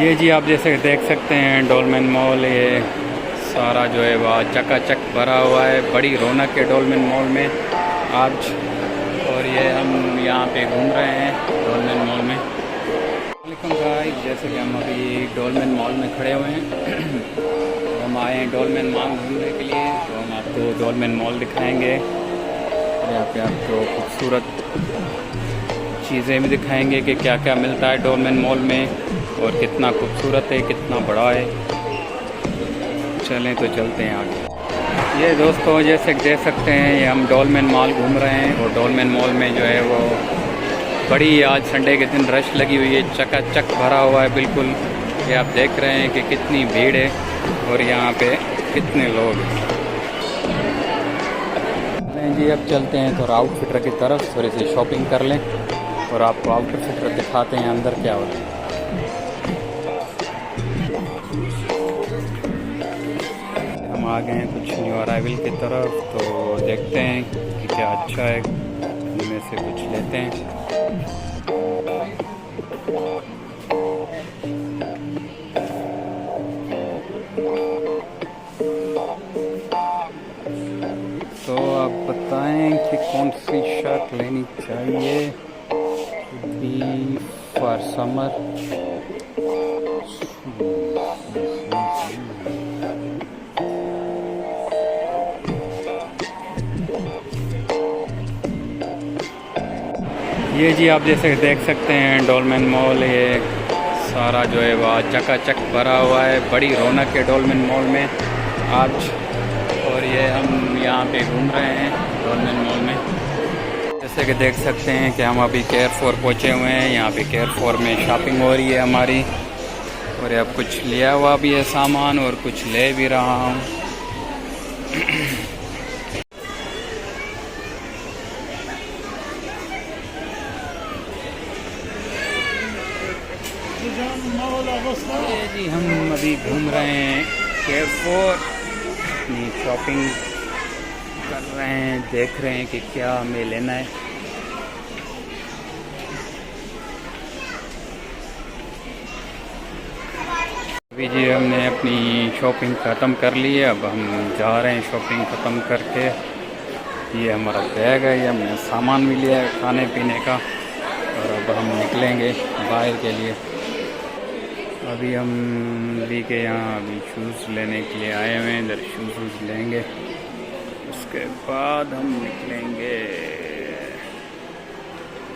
ये जी आप जैसे देख सकते हैं डोलमेन मॉल, ये सारा जो है वह चकाचक भरा हुआ है। बड़ी रौनक है डोलमेन मॉल में आज। और ये हम यहाँ पे घूम रहे हैं डोलमेन मॉल में। वालेकुम गाइस, जैसे कि हम अभी डोलमेन मॉल में खड़े हुए हैं। हम आए हैं डोलमेन मॉल घूमने के लिए, तो हम आपको डोलमेन मॉल दिखाएंगे। यहाँ पे आपको खूबसूरत चीज़ें भी दिखाएंगे कि क्या क्या मिलता है डोलमेन मॉल में और कितना खूबसूरत है, कितना बड़ा है। चलें तो चलते हैं आगे। ये दोस्तों जैसे देख सकते हैं, ये हम डोलमेन मॉल घूम रहे हैं और डोलमेन मॉल में जो है वो बड़ी आज संडे के दिन रश लगी हुई है, चकाचक भरा हुआ है बिल्कुल। ये आप देख रहे हैं कि कितनी भीड़ है और यहाँ पे कितने लोग हैं। जी अब चलते हैं तो आउटफिटर की तरफ, थोड़ी सी शॉपिंग कर लें और आपको आउटफिटर दिखाते हैं अंदर क्या होता है। हम आ गए हैं कुछ न्यू अराइवल की तरफ, तो देखते हैं कि क्या अच्छा है, इनमें से कुछ लेते हैं। तो आप बताएं कि कौन सी शर्ट लेनी चाहिए बी फॉर समर। ये जी आप जैसे देख सकते हैं डोलमेन मॉल, ये सारा जो है वह चकाचक भरा हुआ है। बड़ी रौनक है डोलमेन मॉल में आज। और ये हम यहाँ पे घूम रहे हैं डोलमेन मॉल में। जैसे कि देख सकते हैं कि हम अभी केयर फोर पहुँचे हुए हैं। यहाँ पे केयर फोर में शॉपिंग हो रही है हमारी, और अब कुछ लिया हुआ भी है सामान और कुछ ले भी रहा हूँ। ये जी हम अभी घूम रहे हैं केयर फोर, अपनी शॉपिंग कर रहे हैं, देख रहे हैं कि क्या हमें लेना है। अभी जी हमने अपनी शॉपिंग ख़त्म कर ली है। अब हम जा रहे हैं शॉपिंग ख़त्म करके। ये हमारा बैग है, ये हमने सामान भी लिया है खाने पीने का, और अब हम निकलेंगे बाहर के लिए। अभी हम ली के यहाँ अभी शूज़ लेने के लिए आए हुए हैं, इधर शूज़ लेंगे, उसके बाद हम निकलेंगे।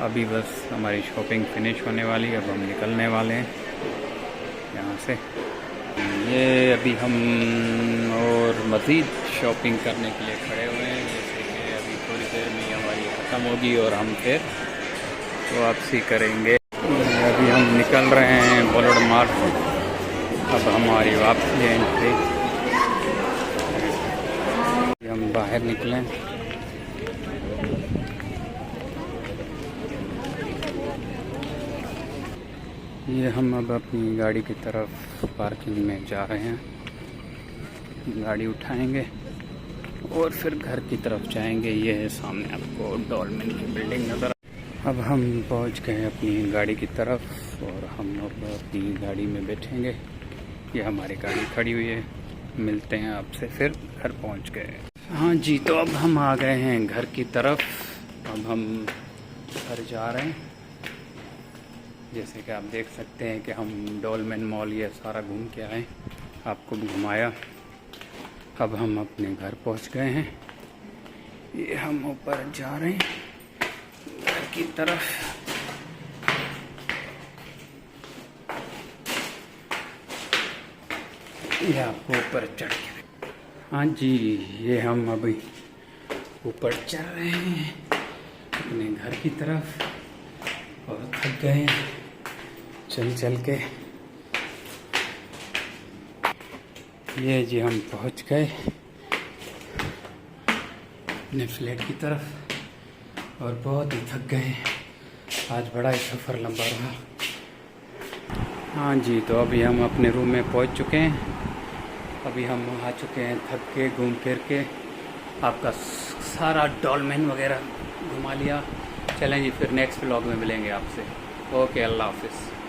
अभी बस हमारी शॉपिंग फिनिश होने वाली है, अब हम निकलने वाले हैं यहाँ से। ये अभी हम और मज़ीद शॉपिंग करने के लिए खड़े हुए हैं, जैसे कि अभी थोड़ी देर में हमारी ख़त्म होगी और हम फिर वापसी करेंगे। अभी हम निकल रहे हैं बॉलीवुड मार्ट से, अब हमारी वापसी है एंट्री। हम बाहर निकलें। ये हम अब अपनी गाड़ी की तरफ पार्किंग में जा रहे हैं, गाड़ी उठाएंगे और फिर घर की तरफ जाएंगे। ये है सामने आपको डोलमेन की बिल्डिंग नज़र। अब हम पहुंच गए अपनी गाड़ी की तरफ और हम लोग अपनी गाड़ी में बैठेंगे। ये हमारी गाड़ी खड़ी हुई है, मिलते हैं आपसे फिर घर पहुंच गए। हाँ जी, तो अब हम आ गए हैं घर की तरफ। अब हम घर जा रहे हैं। जैसे कि आप देख सकते हैं कि हम डोलमेन मॉल ये सारा घूम के आए, आपको भी घुमाया। अब हम अपने घर पहुंच गए हैं। ये हम ऊपर जा रहे हैं घर की तरफ। ये आपको ऊपर चढ़ के, हाँ जी, ये हम अभी ऊपर चढ़ रहे हैं अपने घर की तरफ और थक गए हैं चल चल के। ये जी हम पहुंच गए अपने फ्लैट की तरफ और बहुत ही थक गए। आज बड़ा ही सफ़र लंबा रहा। हाँ जी, तो अभी हम अपने रूम में पहुंच चुके हैं। अभी हम आ चुके हैं थक के, घूम फिर के आपका सारा डोलमेन वगैरह घुमा लिया। चलें जी, फिर नेक्स्ट व्लॉग में मिलेंगे आपसे। ओके, अल्लाह हाफिज़।